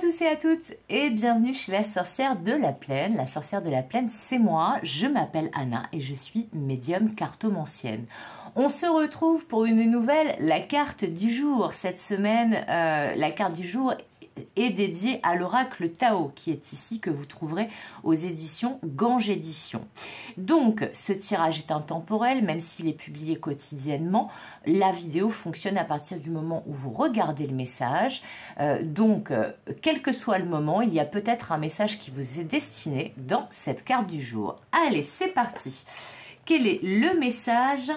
tous et à toutes et bienvenue chez la sorcière de la plaine. La sorcière de la plaine, c'est moi, je m'appelle Anna et je suis médium cartomancienne. On se retrouve pour une nouvelle, la carte du jour. Cette semaine, la carte du jour est dédiée à l'oracle Tao qui est ici, que vous trouverez aux éditions Gange Éditions. Donc ce tirage est intemporel, même s'il est publié quotidiennement. La vidéo fonctionne à partir du moment où vous regardez le message. Quel que soit le moment, il y a peut-être un message qui vous est destiné dans cette carte du jour. Allez, c'est parti. Quel est le message,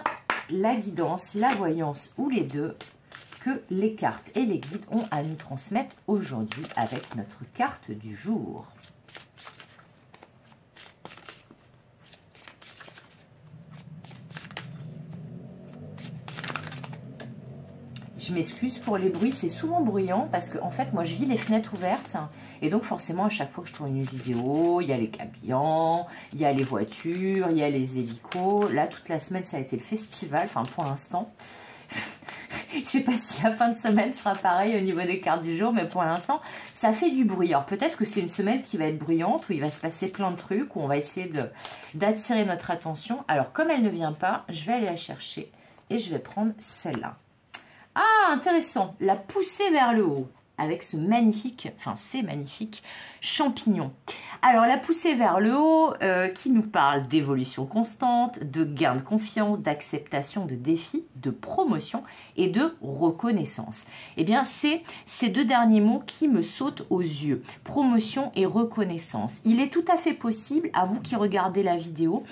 la guidance, la voyance ou les deux que les cartes et les guides ont à nous transmettre aujourd'hui avec notre carte du jour? Je m'excuse pour les bruits, c'est souvent bruyant parce que en fait moi je vis les fenêtres ouvertes et donc forcément à chaque fois que je tourne une vidéo, il y a les cabillans, il y a les voitures, il y a les hélicos. Là toute la semaine ça a été le festival, enfin pour l'instant. Je ne sais pas si la fin de semaine sera pareil au niveau des cartes du jour, mais pour l'instant, ça fait du bruit. Alors peut-être que c'est une semaine qui va être bruyante, où il va se passer plein de trucs, où on va essayer d'attirer notre attention. Alors comme elle ne vient pas, je vais aller la chercher et je vais prendre celle-là. Ah, intéressant, la pousser vers le haut, avec ce magnifique, enfin ces magnifiques champignons. Alors la poussée vers le haut qui nous parle d'évolution constante, de gain de confiance, d'acceptation de défis, de promotion et de reconnaissance. Eh bien c'est ces deux derniers mots qui me sautent aux yeux, promotion et reconnaissance. Il est tout à fait possible, à vous qui regardez la vidéo,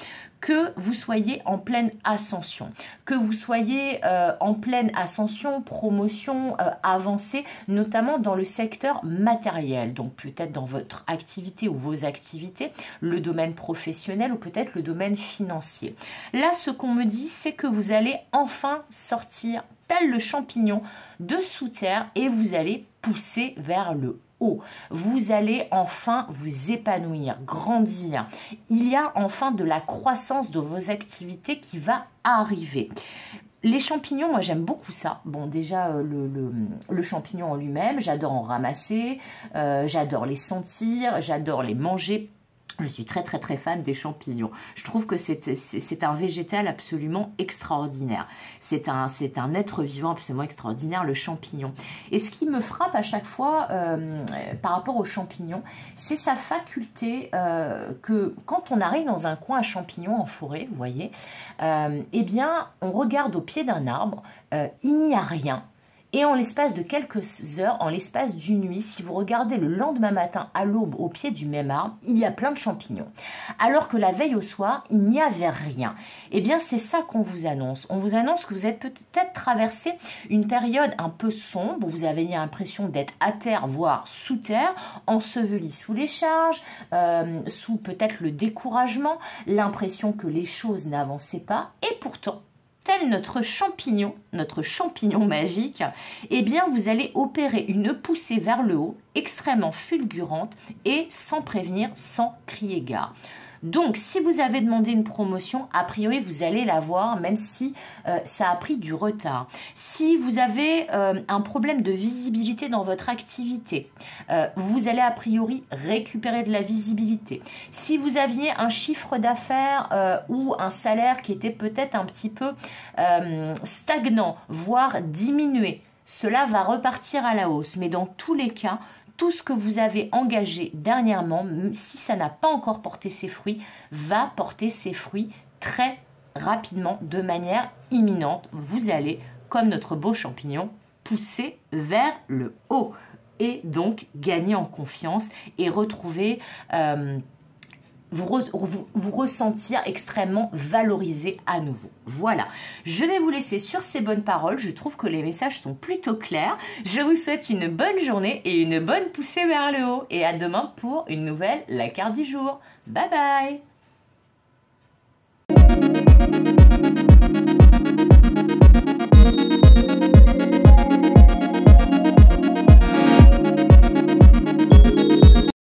que vous soyez en pleine ascension, que vous soyez en pleine ascension, promotion, avancée, notamment dans le secteur matériel, donc peut-être dans votre activité ou vos activités, le domaine professionnel ou peut-être le domaine financier. Là, ce qu'on me dit, c'est que vous allez enfin sortir tel le champignon de sous terre et vous allez pousser vers le haut. Vous allez enfin vous épanouir, grandir. Il y a enfin de la croissance de vos activités qui va arriver. Les champignons, moi j'aime beaucoup ça. Bon, déjà le champignon en lui-même, j'adore en ramasser, j'adore les sentir, j'adore les manger. Je suis très fan des champignons. Je trouve que c'est un végétal absolument extraordinaire. C'est un être vivant absolument extraordinaire, le champignon. Et ce qui me frappe à chaque fois par rapport aux champignons, c'est sa faculté que quand on arrive dans un coin à champignons en forêt, vous voyez, eh bien on regarde au pied d'un arbre, il n'y a rien. Et en l'espace de quelques heures, en l'espace d'une nuit, si vous regardez le lendemain matin à l'aube au pied du même arbre, il y a plein de champignons. Alors que la veille au soir, il n'y avait rien. Eh bien, c'est ça qu'on vous annonce. On vous annonce que vous êtes peut-être traversé une période un peu sombre, où vous avez l'impression d'être à terre, voire sous terre, enseveli sous les charges, sous peut-être le découragement, l'impression que les choses n'avançaient pas. Et pourtant, tel notre champignon magique, eh bien vous allez opérer une poussée vers le haut extrêmement fulgurante et sans prévenir, sans crier gare. Donc, si vous avez demandé une promotion, a priori, vous allez l'avoir, même si ça a pris du retard. Si vous avez un problème de visibilité dans votre activité, vous allez a priori récupérer de la visibilité. Si vous aviez un chiffre d'affaires ou un salaire qui était peut-être un petit peu stagnant, voire diminué, cela va repartir à la hausse. Mais dans tous les cas, tout ce que vous avez engagé dernièrement, si ça n'a pas encore porté ses fruits, va porter ses fruits très rapidement, de manière imminente. Vous allez, comme notre beau champignon, pousser vers le haut et donc gagner en confiance et retrouver... vous ressentir extrêmement valorisé à nouveau. Voilà, je vais vous laisser sur ces bonnes paroles. Je trouve que les messages sont plutôt clairs. Je vous souhaite une bonne journée et une bonne poussée vers le haut. Et à demain pour une nouvelle La Carte du jour. Bye bye.